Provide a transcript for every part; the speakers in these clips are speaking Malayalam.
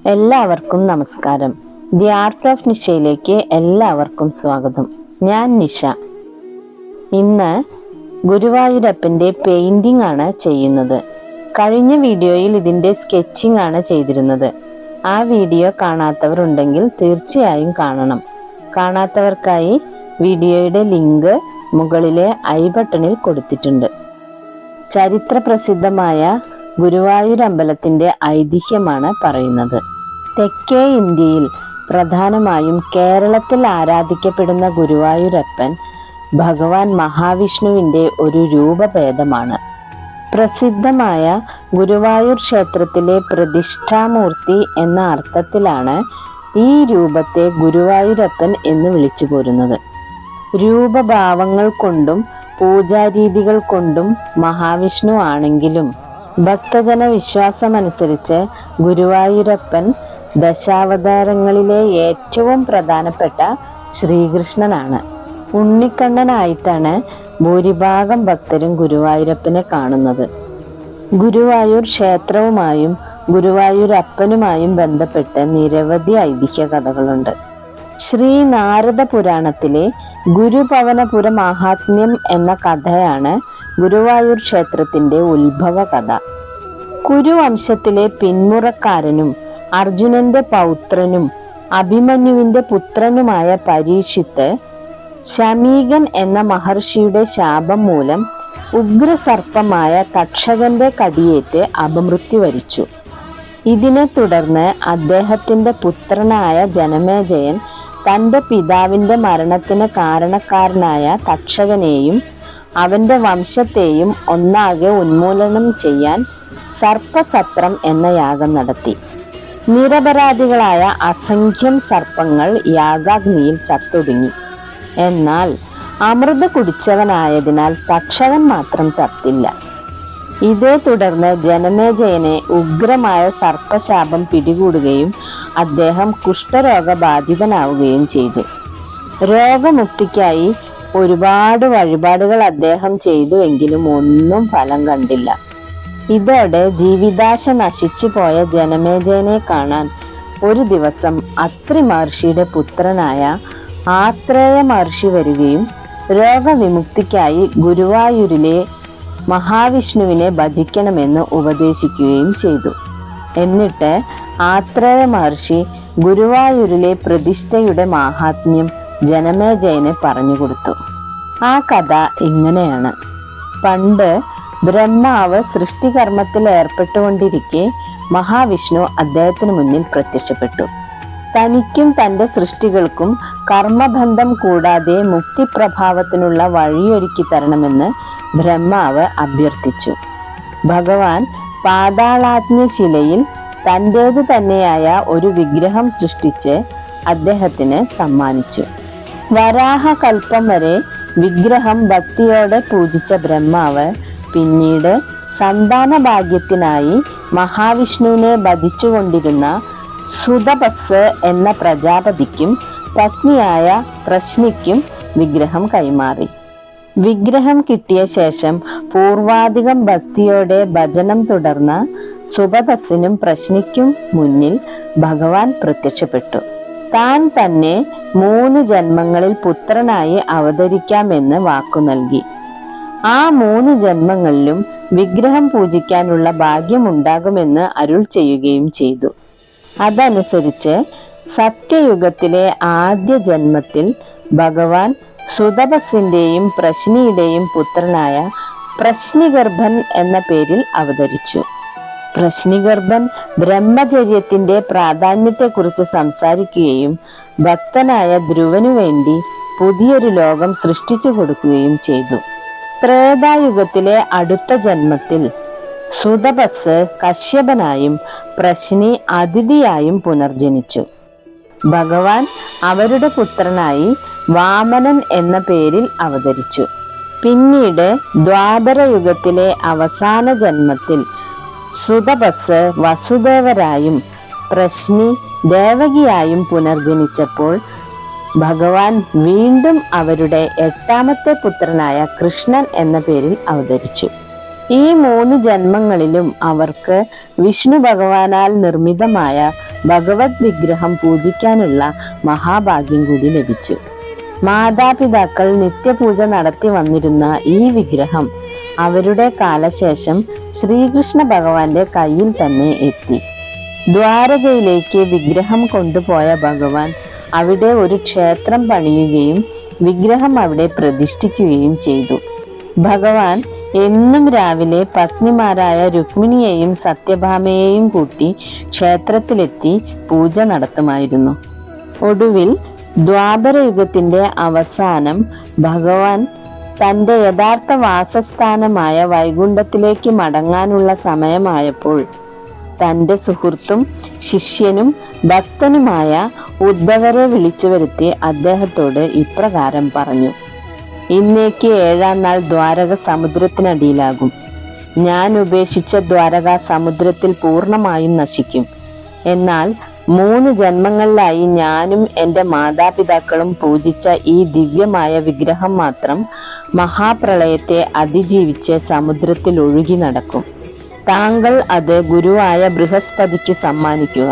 എല്ലാവർക്കും നമസ്കാരം. ദി ആർട്ട് ഓഫ് നിഷയിലേക്ക് എല്ലാവർക്കും സ്വാഗതം. ഞാൻ നിഷ. ഇന്ന് ഗുരുവായൂരപ്പൻ്റെ പെയിൻറ്റിംഗ് ആണ് ചെയ്യുന്നത്. കഴിഞ്ഞ വീഡിയോയിൽ ഇതിൻ്റെ സ്കെച്ചിങ് ആണ് ചെയ്തിരുന്നത്. ആ വീഡിയോ കാണാത്തവരുണ്ടെങ്കിൽ തീർച്ചയായും കാണണം. കാണാത്തവർക്കായി വീഡിയോയുടെ ലിങ്ക് മുകളിലെ ഐ ബട്ടണിൽ കൊടുത്തിട്ടുണ്ട്. ചരിത്ര പ്രസിദ്ധമായ ഗുരുവായൂർ അമ്പലത്തിൻ്റെ ഐതിഹ്യമാണ് പറയുന്നത്. തെക്കേ ഇന്ത്യയിൽ പ്രധാനമായും കേരളത്തിൽ ആരാധിക്കപ്പെടുന്ന ഗുരുവായൂരപ്പൻ ഭഗവാൻ മഹാവിഷ്ണുവിൻ്റെ ഒരു രൂപഭേദമാണ്. പ്രസിദ്ധമായ ഗുരുവായൂർ ക്ഷേത്രത്തിലെ പ്രതിഷ്ഠാമൂർത്തി എന്ന അർത്ഥത്തിലാണ് ഈ രൂപത്തെ ഗുരുവായൂരപ്പൻ എന്ന് വിളിച്ചു പോരുന്നത്. രൂപഭാവങ്ങൾ കൊണ്ടും പൂജാരീതികൾ കൊണ്ടും മഹാവിഷ്ണു ആണെങ്കിലും ഭക്തജന വിശ്വാസമനുസരിച്ച് ഗുരുവായൂരപ്പൻ ദശാവതാരങ്ങളിലെ ഏറ്റവും പ്രധാനപ്പെട്ട ശ്രീകൃഷ്ണനാണ്. ഉണ്ണിക്കണ്ണനായിട്ടാണ് ഭൂരിഭാഗം ഭക്തരും ഗുരുവായൂരപ്പനെ കാണുന്നത്. ഗുരുവായൂർ ക്ഷേത്രവുമായും ഗുരുവായൂരപ്പനുമായും ബന്ധപ്പെട്ട് നിരവധി ഐതിഹ്യ കഥകളുണ്ട്. ശ്രീ നാരദ പുരാണത്തിലെ ഗുരുപവനപുര മാഹാത്മ്യം എന്ന കഥയാണ് ഗുരുവായൂർ ക്ഷേത്രത്തിന്റെ ഉത്ഭവ കഥ. കുരുവംശത്തിലെ പിന്മുറക്കാരനും അർജുനന്റെ പൗത്രനും അഭിമന്യുവിന്റെ പുത്രനുമായ പരീക്ഷിത്ത് ശമീകൻ എന്ന മഹർഷിയുടെ ശാപം മൂലം ഉഗ്രസർപ്പമായ തക്ഷകന്റെ കടിയേറ്റ് അപമൃത്യു വരിച്ചു. ഇതിനെ തുടർന്ന് അദ്ദേഹത്തിന്റെ പുത്രനായ ജനമേജയൻ തൻ്റെ പിതാവിൻ്റെ മരണത്തിന് കാരണക്കാരനായ തക്ഷകനെയും അവൻ്റെ വംശത്തെയും ഒന്നാകെ ഉന്മൂലനം ചെയ്യാൻ സർപ്പസത്രം എന്ന യാഗം നടത്തി. നിരപരാധികളായ അസംഖ്യം സർപ്പങ്ങൾ യാഗാഗ്നിയിൽ ചത്തൊടുങ്ങി. എന്നാൽ അമൃത് കുടിച്ചവനായതിനാൽ തക്ഷകൻ മാത്രം ചത്തില്ല. ഇതേ തുടർന്ന് ജനമേജയനെ ഉഗ്രമായ സർപ്പശാപം പിടികൂടുകയും അദ്ദേഹം കുഷ്ഠരോഗബാധിതനാവുകയും ചെയ്തു. രോഗമുക്തിക്കായി ഒരുപാട് വഴിപാടുകൾ അദ്ദേഹം ചെയ്തുവെങ്കിലും ഒന്നും ഫലം കണ്ടില്ല. ഇതോടെ ജീവിതാശ നശിച്ചു പോയ ജനമേജയനെ കാണാൻ ഒരു ദിവസം അത്രി മഹർഷിയുടെ പുത്രനായ ആത്രേയ മഹർഷി വരികയും രോഗവിമുക്തിക്കായി ഗുരുവായൂരിലെ മഹാവിഷ്ണുവിനെ ഭജിക്കണമെന്ന് ഉപദേശിക്കുകയും ചെയ്തു. എന്നിട്ട് ആത്രേയ മഹർഷി ഗുരുവായൂരിലെ പ്രതിഷ്ഠയുടെ മാഹാത്മ്യം ജനമേജയന് പറഞ്ഞുകൊടുത്തു. ആ കഥ ഇങ്ങനെയാണ്. പണ്ട് ബ്രഹ്മാവ് സൃഷ്ടികർമ്മത്തിൽ ഏർപ്പെട്ടുകൊണ്ടിരിക്കെ മഹാവിഷ്ണു അദ്ദേഹത്തിന് മുന്നിൽ പ്രത്യക്ഷപ്പെട്ടു. തനിക്കും തൻ്റെ സൃഷ്ടികൾക്കും കർമ്മബന്ധം കൂടാതെ മുക്തിപ്രഭാവത്തിനുള്ള വഴിയൊരുക്കി തരണമെന്ന് ബ്രഹ്മാവ് അഭ്യർത്ഥിച്ചു. ഭഗവാൻ പാതാളാഗ്നിശിലയിൽ തൻ്റേത് തന്നെയായ ഒരു വിഗ്രഹം സൃഷ്ടിച്ച് അദ്ദേഹത്തിന് സമ്മാനിച്ചു. വരാഹകൽപ്പം വരെ വിഗ്രഹം ഭക്തിയോടെ പൂജിച്ച ബ്രഹ്മാവ് പിന്നീട് സന്താന ഭാഗ്യത്തിനായി മഹാവിഷ്ണുവിനെ ഭജിച്ചുകൊണ്ടിരുന്ന സുതപസ് എന്ന പ്രജാപതിക്കും പത്നിയായ പ്രശ്നിക്കും വിഗ്രഹം കൈമാറി. വിഗ്രഹം കിട്ടിയ ശേഷം പൂർവാധികം ഭക്തിയോടെ ഭജനം തുടർന്ന സുപതസ്സിനും പ്രശ്നിക്കും മുന്നിൽ ഭഗവാൻ പ്രത്യക്ഷപ്പെട്ടു. താൻ തന്നെ 3 ജന്മങ്ങളിൽ പുത്രനായി അവതരിക്കാമെന്ന് വാക്കു നൽകി. ആ 3 ജന്മങ്ങളിലും വിഗ്രഹം പൂജിക്കാനുള്ള ഭാഗ്യമുണ്ടാകുമെന്ന് അരുൾ ചെയ്യുകയും ചെയ്തു. അതനുസരിച്ച് സത്യയുഗത്തിലെ ആദ്യ ജന്മത്തിൽ ഭഗവാൻ സുതപസിന്റെയും പ്രശ്നിയുടെയും പുത്രനായ പ്രശ്നിഗർഭൻ എന്ന പേരിൽ അവതരിച്ചു. പ്രശ്നിഗർഭൻ ബ്രഹ്മചര്യത്തിന്റെ പ്രാധാന്യത്തെക്കുറിച്ച് സംസാരിക്കുകയും ഭക്തനായ ധ്രുവനു വേണ്ടി പുതിയൊരു ലോകം സൃഷ്ടിച്ചു കൊടുക്കുകയും ചെയ്തു. ത്രേതായുഗത്തിലെ അടുത്ത ജന്മത്തിൽ സുതപസ് കശ്യപനായും പ്രശ്നി അതിഥിയായും പുനർജനിച്ചു. ഭഗവാൻ അവരുടെ പുത്രനായി വാമനൻ എന്ന പേരിൽ അവതരിച്ചു. പിന്നീട് ദ്വാപരയുഗത്തിലെ അവസാന ജന്മത്തിൽ സുതപസ് വസുദേവരായും പ്രശ്നി ദേവകിയായും പുനർജനിച്ചപ്പോൾ ഭഗവാൻ വീണ്ടും അവരുടെ 8ാമത്തെ പുത്രനായ കൃഷ്ണൻ എന്ന പേരിൽ അവതരിച്ചു. ഈ 3 ജന്മങ്ങളിലും അവർക്ക് വിഷ്ണു ഭഗവാനാൽ നിർമ്മിതമായ ഭഗവത് വിഗ്രഹം പൂജിക്കാനുള്ള മഹാഭാഗ്യം കൂടി ലഭിച്ചു. മാതാപിതാക്കൾ നിത്യപൂജ നടത്തി വന്നിരുന്ന ഈ വിഗ്രഹം അവരുടെ കാലശേഷം ശ്രീകൃഷ്ണ ഭഗവാന്റെ കയ്യിൽ തന്നെ എത്തി. ദ്വാരകയിലേക്ക് വിഗ്രഹം കൊണ്ടുപോയ ഭഗവാൻ അവിടെ ഒരു ക്ഷേത്രം പണിയുകയും വിഗ്രഹം അവിടെ പ്രതിഷ്ഠിക്കുകയും ചെയ്തു. ഭഗവാൻ എന്നും രാവിലെ പത്നിമാരായ രുക്മിണിയെയും സത്യഭാമയെയും കൂട്ടി ക്ഷേത്രത്തിലെത്തി പൂജ നടത്തുമായിരുന്നു. ഒടുവിൽ ദ്വാപരയുഗത്തിന്റെ അവസാനം ഭഗവാൻ തൻ്റെ യഥാർത്ഥ വാസസ്ഥാനമായ വൈകുണ്ഠത്തിലേക്ക് മടങ്ങാനുള്ള സമയമായപ്പോൾ തൻ്റെ സുഹൃത്തും ശിഷ്യനും ഭക്തനുമായ ഉദ്ധവരെ വിളിച്ചു വരുത്തി അദ്ദേഹത്തോട് ഇപ്രകാരം പറഞ്ഞു: ഇന്നേക്ക് 7-ാം നാൾ ദ്വാരക സമുദ്രത്തിനടിയിലാകും. ഞാൻ ഉപേക്ഷിച്ച ദ്വാരക സമുദ്രത്തിൽ പൂർണ്ണമായും നശിക്കും. എന്നാൽ 3 ജന്മങ്ങളിലായി ഞാനും എൻ്റെ മാതാപിതാക്കളും പൂജിച്ച ഈ ദിവ്യമായ വിഗ്രഹം മാത്രം മഹാപ്രളയത്തെ അതിജീവിച്ച് സമുദ്രത്തിൽ ഒഴുകി നടക്കും. താങ്കൾ അത് ഗുരുവായ ബൃഹസ്പതിക്ക് സമ്മാനിക്കുക.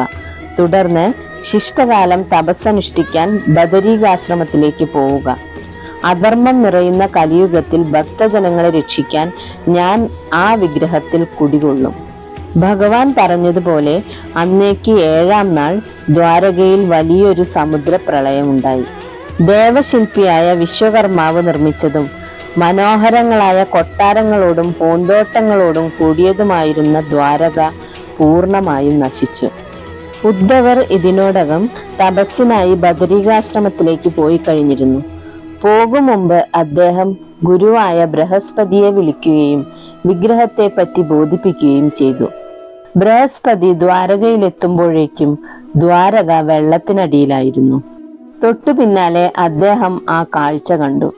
തുടർന്ന് ശിഷ്ടകാലം തപസ്സനുഷ്ഠിക്കാൻ ബദരീകാശ്രമത്തിലേക്ക് പോവുക. അധർമ്മം നിറയുന്ന കലിയുഗത്തിൽ ഭക്തജനങ്ങളെ രക്ഷിക്കാൻ ഞാൻ ആ വിഗ്രഹത്തിൽ കുടികൊള്ളും. ഭഗവാൻ പറഞ്ഞതുപോലെ അന്നേക്ക് 7-ാം നാൾ ദ്വാരകയിൽ വലിയൊരു സമുദ്രപ്രളയമുണ്ടായി. ദേവശില്പിയായ വിശ്വകർമാവ് നിർമ്മിച്ചതും മനോഹരങ്ങളായ കൊട്ടാരങ്ങളോടും പൂന്തോട്ടങ്ങളോടും കൂടിയതുമായിരുന്ന ദ്വാരക പൂർണ്ണമായും നശിച്ചു. ഉദ്ധവർ ഇതിനോടകം തപസ്സിനായി ബദരീകാശ്രമത്തിലേക്ക് പോയി കഴിഞ്ഞിരുന്നു. പോകും മുമ്പ് അദ്ദേഹം ഗുരുവായ ബൃഹസ്പതിയെ വിളിക്കുകയും വിഗ്രഹത്തെ പറ്റി ബോധിപ്പിക്കുകയും ചെയ്തു. ബൃഹസ്പതി ദ്വാരകയിലെത്തുമ്പോഴേക്കും ദ്വാരക വെള്ളത്തിനടിയിലായിരുന്നു. തൊട്ടു പിന്നാലെ അദ്ദേഹം ആ കാഴ്ച കണ്ടു.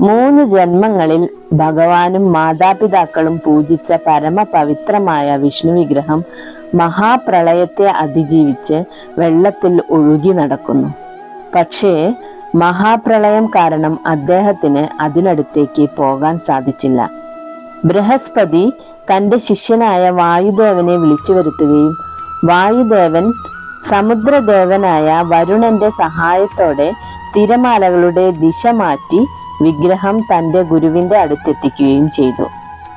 3 ജന്മങ്ങളിൽ ഭഗവാനും മാതാപിതാക്കളും പൂജിച്ച പരമപവിത്രമായ വിഷ്ണു വിഗ്രഹം മഹാപ്രളയത്തെ അതിജീവിച്ച് വെള്ളത്തിൽ ഒഴുകി നടക്കുന്നു. പക്ഷേ മഹാപ്രളയം കാരണം അദ്ദേഹത്തിന് അതിനടുത്തേക്ക് പോകാൻ സാധിച്ചില്ല. ബൃഹസ്പതി തൻ്റെ ശിഷ്യനായ വായുദേവനെ വിളിച്ചു വരുത്തുകയും വായുദേവൻ സമുദ്രദേവനായ വരുണന്റെ സഹായത്തോടെ തിരമാലകളുടെ ദിശ മാറ്റി വിഗ്രഹം തൻ്റെ ഗുരുവിന്റെ അടുത്തെത്തിക്കുകയും ചെയ്തു.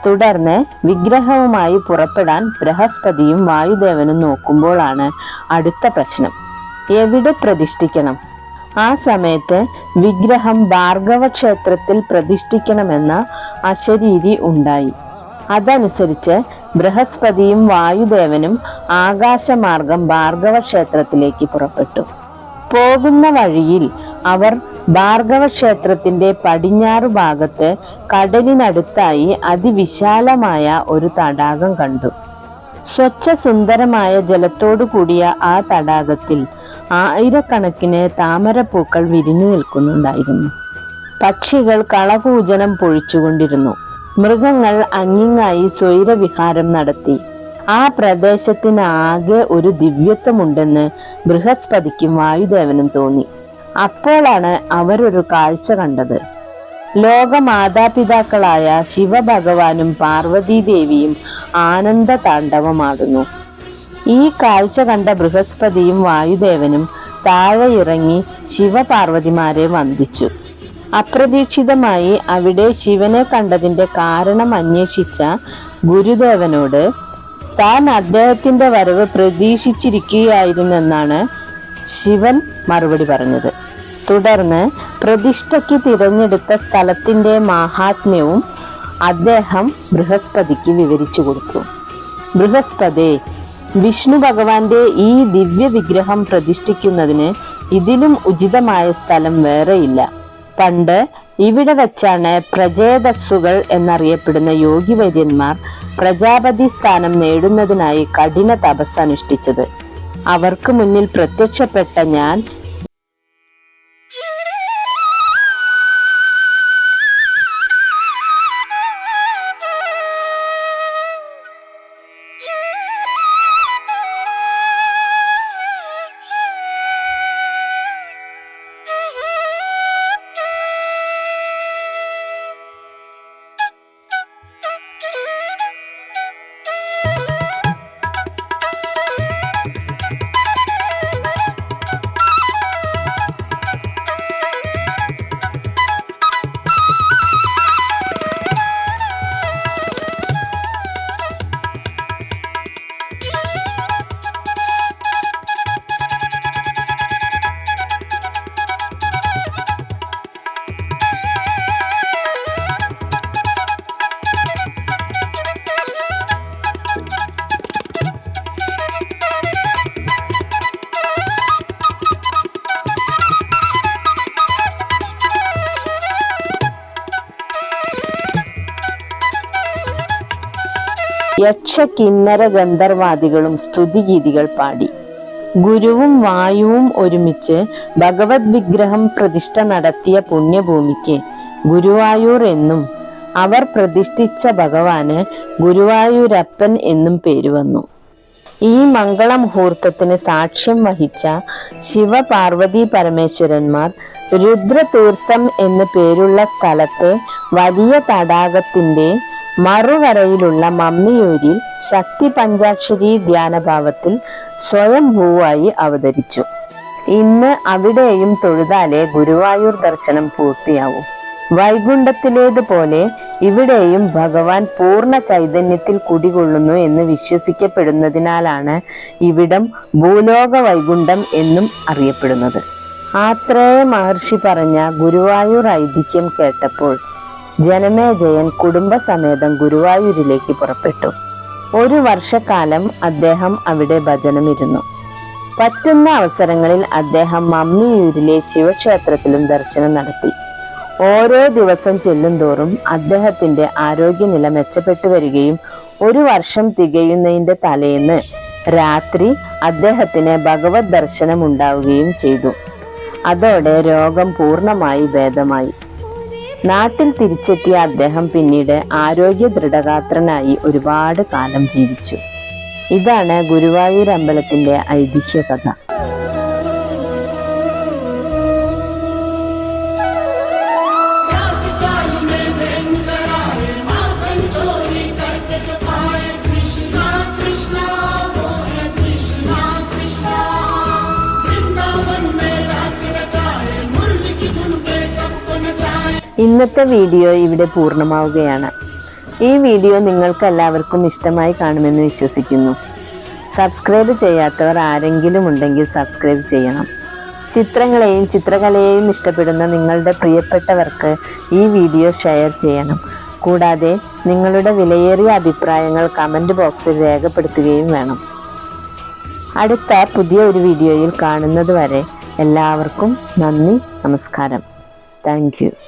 തുടർന്ന് വിഗ്രഹവുമായി പുറപ്പെടാൻ ബൃഹസ്പതിയും വായുദേവനും നോക്കുമ്പോഴാണ് അടുത്ത പ്രശ്നം: എവിടെ പ്രതിഷ്ഠിക്കണം? ആ സമയത്ത് വിഗ്രഹം ഭാർഗവ ക്ഷേത്രത്തിൽ പ്രതിഷ്ഠിക്കണമെന്ന അശരീരി ഉണ്ടായി. അതനുസരിച്ച് ബൃഹസ്പതിയും വായുദേവനും ആകാശമാർഗം ഭാർഗവ ക്ഷേത്രത്തിലേക്ക് പുറപ്പെട്ടു. പോകുന്ന വഴിയിൽ അവർ ഭാർഗവ ക്ഷേത്രത്തിന്റെ പടിഞ്ഞാറു ഭാഗത്ത് കടലിനടുത്തായി അതിവിശാലമായ ഒരു തടാകം കണ്ടു. സ്വച്ഛ സുന്ദരമായ ജലത്തോടു കൂടിയ ആ തടാകത്തിൽ ആയിരക്കണക്കിന് താമരപ്പൂക്കൾ വിരിഞ്ഞു നിൽക്കുന്നുണ്ടായിരുന്നു. പക്ഷികൾ കളകൂജനം പൊഴിച്ചുകൊണ്ടിരുന്നു. മൃഗങ്ങൾ അങ്ങിങ്ങായി സ്വൈരവിഹാരം നടത്തി. ആ പ്രദേശത്തിന് ആകെ ഒരു ദിവ്യത്വമുണ്ടെന്ന് ബൃഹസ്പതിക്കും വായുദേവനും തോന്നി. അപ്പോഴാണ് അവരൊരു കാഴ്ച കണ്ടത്. ലോകമാതാപിതാക്കളായ ശിവഭഗവാനും പാർവതീദേവിയും ആനന്ദ താണ്ഡവമാടുന്നു. ഈ കാഴ്ച കണ്ട ബൃഹസ്പതിയും വായുദേവനും താഴെ ഇറങ്ങി ശിവപാർവതിമാരെ വന്ദിച്ചു. അപ്രതീക്ഷിതമായി അവിടെ ശിവനെ കണ്ടതിന്റെ കാരണം അന്വേഷിച്ച ഗുരുദേവനോട് താൻ അദ്ദേഹത്തിന്റെ വരവ് പ്രതീക്ഷിച്ചിരിക്കുകയായിരുന്നെന്നാണ് ശിവൻ മറുപടി പറഞ്ഞത്. തുടർന്ന് പ്രതിഷ്ഠയ്ക്ക് തിരഞ്ഞെടുത്ത സ്ഥലത്തിന്റെ മാഹാത്മ്യവും അദ്ദേഹം ബൃഹസ്പതിക്ക് വിവരിച്ചു കൊടുത്തു. ബൃഹസ്പതി, വിഷ്ണു ഭഗവാന്റെ ഈ ദിവ്യ വിഗ്രഹം പ്രതിഷ്ഠിക്കുന്നതിന് ഇതിലും ഉചിതമായ സ്ഥലം വേറെയില്ല. പണ്ട് ഇവിടെ വച്ചാണ് പ്രജേതസ്സുകൾ എന്നറിയപ്പെടുന്ന യോഗിവര്യന്മാർ പ്രജാപതി സ്ഥാനം നേടുന്നതിനായി കഠിന തപസ് അനുഷ്ഠിച്ചത്. അവർക്ക് മുന്നിൽ പ്രത്യക്ഷപ്പെട്ട ഞാൻ യക്ഷ കിന്നര ഗന്ധർവാദികളും സ്തുതിഗീതികൾ പാടി. ഗുരുവും വായുവും ഒരുമിച്ച് ഭഗവത് വിഗ്രഹം പ്രതിഷ്ഠ നടത്തിയ പുണ്യഭൂമിക്ക് ഗുരുവായൂർ എന്നും അവർ പ്രതിഷ്ഠിച്ച ഭഗവാന് ഗുരുവായൂരപ്പൻ എന്നും പേര് വന്നു. ഈ മംഗളമുഹൂർത്തത്തിന് സാക്ഷ്യം വഹിച്ച ശിവപാർവതി പരമേശ്വരന്മാർ രുദ്രതീർത്ഥം എന്ന് പേരുള്ള സ്ഥലത്തെ വലിയ തടാകത്തിന്റെ മറുകരയിലുള്ള മമ്മിയൂരിൽ ശക്തി പഞ്ചാക്ഷരി ധ്യാനഭാവത്തിൽ സ്വയംഭൂവായി അവതരിച്ചു. ഇന്ന് അവിടെയും തൊഴുതാലേ ഗുരുവായൂർ ദർശനം പൂർത്തിയാവും. വൈകുണ്ഠത്തിലേതുപോലെ ഇവിടെയും ഭഗവാൻ പൂർണ്ണ ചൈതന്യത്തിൽ കുടികൊള്ളുന്നു എന്ന് വിശ്വസിക്കപ്പെടുന്നതിനാലാണ് ഇവിടം ഭൂലോക വൈകുണ്ഠം എന്നും അറിയപ്പെടുന്നത്. ആത്രേയ മഹർഷി പറഞ്ഞ ഗുരുവായൂർ ഐതിഹ്യം കേട്ടപ്പോൾ ജനമേജയൻ കുടുംബസമേതം ഗുരുവായൂരിലേക്ക് പുറപ്പെട്ടു. 1 വർഷക്കാലം അദ്ദേഹം അവിടെ ഭജനമിരുന്നു. പറ്റുന്ന അവസരങ്ങളിൽ അദ്ദേഹം മമ്മിയൂരിലെ ശിവക്ഷേത്രത്തിലും ദർശനം നടത്തി. ഓരോ ദിവസം ചെല്ലുന്തോറും അദ്ദേഹത്തിന്റെ ആരോഗ്യനില മെച്ചപ്പെട്ടു വരികയും 1 വർഷം തികയുന്നതിന്റെ തലേന്ന് രാത്രി അദ്ദേഹത്തിന് ഭഗവത് ദർശനം ഉണ്ടാവുകയും ചെയ്തു. അതോടെ രോഗം പൂർണ്ണമായി ഭേദമായി. നാട്ടിൽ തിരിച്ചെത്തിയ അദ്ദേഹം പിന്നീട് ആരോഗ്യ ദൃഢഗാത്രനായി ഒരുപാട് കാലം ജീവിച്ചു. ഇതാണ് ഗുരുവായൂർ അമ്പലത്തിന്റെ ഐതിഹ്യ കഥ. ഇന്നത്തെ വീഡിയോ ഇവിടെ പൂർണ്ണമാവുകയാണ്. ഈ വീഡിയോ നിങ്ങൾക്ക് എല്ലാവർക്കും ഇഷ്ടമായി കാണുമെന്ന് വിശ്വസിക്കുന്നു. സബ്സ്ക്രൈബ് ചെയ്യാത്തവർ ആരെങ്കിലും ഉണ്ടെങ്കിൽ സബ്സ്ക്രൈബ് ചെയ്യണം. ചിത്രങ്ങളെയും ചിത്രകലയെയും ഇഷ്ടപ്പെടുന്ന നിങ്ങളുടെ പ്രിയപ്പെട്ടവർക്ക് ഈ വീഡിയോ ഷെയർ ചെയ്യണം. കൂടാതെ നിങ്ങളുടെ വിലയേറിയ അഭിപ്രായങ്ങൾ കമന്റ് ബോക്സിൽ രേഖപ്പെടുത്തുകയും വേണം. അടുത്ത പുതിയ ഒരു വീഡിയോയിൽ കാണുന്നത് വരെ എല്ലാവർക്കും നന്ദി, നമസ്കാരം. Thank you.